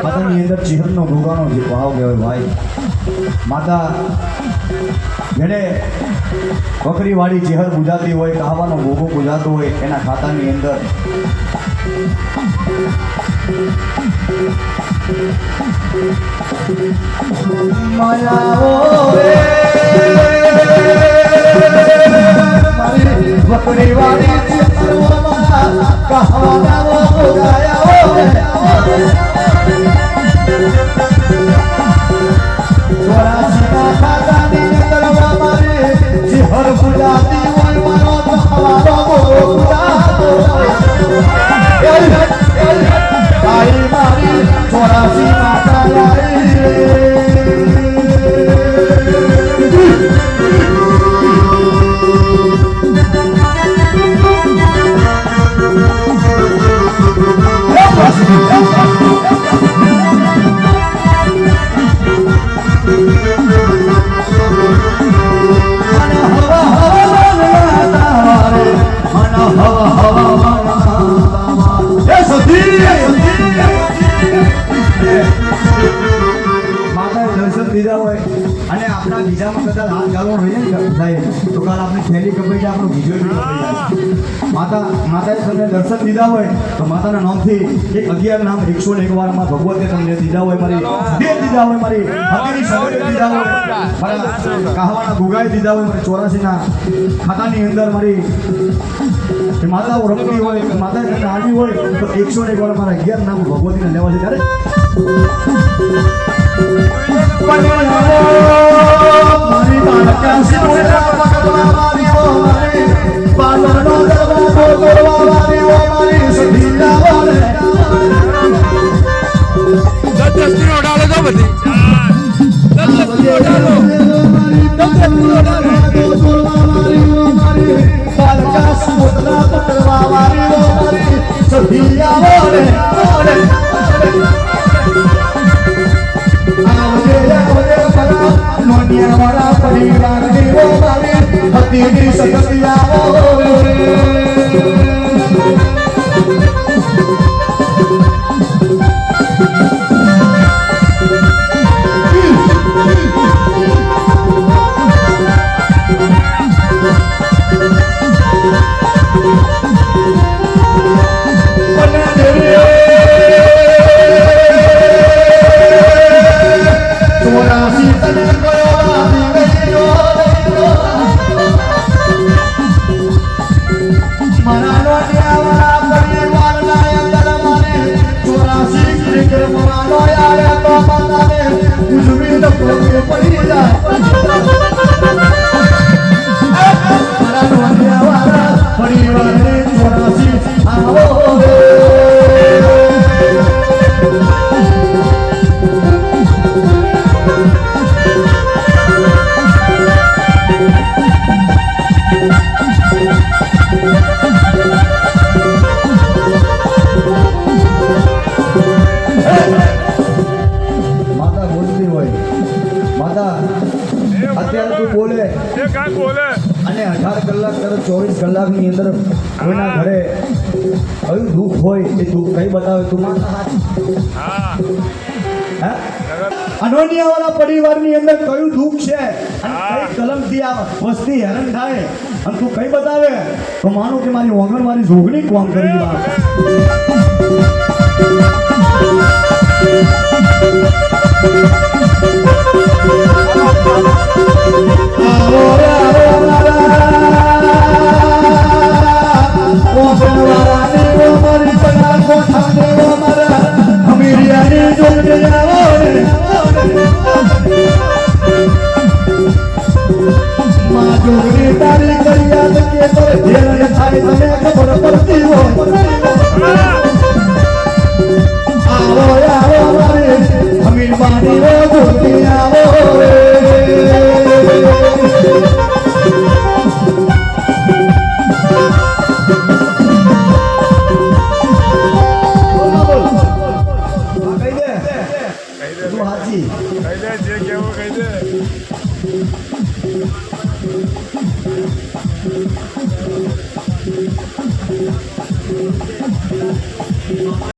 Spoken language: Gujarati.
માતાની અંદર ચિહનનો ભોગાનો જે ભાવ કહેવાય ભાઈ. માતા જેને બકરીવાળી ચિહર પૂજાતી હોય, કહાવાનો ભોગો પૂજાતો હોય, એના ખાતાની અંદર બકરીવાળી કહાવાનો માતાએ તમને દર્શન દીધા હોય તો માતાના નામથી એક 11 નામ 101 વારમાં ભગવતે તમને દીધા હોય, મારી દેવ દીધા હોય, મારી હકીની સગડી દીધા હોય, મારા કહાવાના ગુગાઈ દીધા હોય, મારી 84 ના ખાતાની અંદર મારી માતાઓ રમતી હોય, માતા આવી હોય તો 101 વાર મારા 11 નામ ભગવતીને લેવા છે. ત્યારે મારી બાળકા અને 18 કલાક તરફ 24 કલાકની અંદર કોઈના ઘરે કયું દુઃખ હોય એ દુઃખ કઈ બતાવે તું અનોનિયાવાળા પરિવારની અંદર કયું દુઃખ છે અને કઈ કલમથી આ વસ્તી હેરાન થાય અને તું કઈ બતાવે તો માનો કે મારી ઓંગણ મારી જોગણી કામ કરી Oh, એને થાય તને ખબર પડતી હોય આવો આવો મારે અમીર બાની ઓ ગોતી આવો રે જે કેવું કહી દે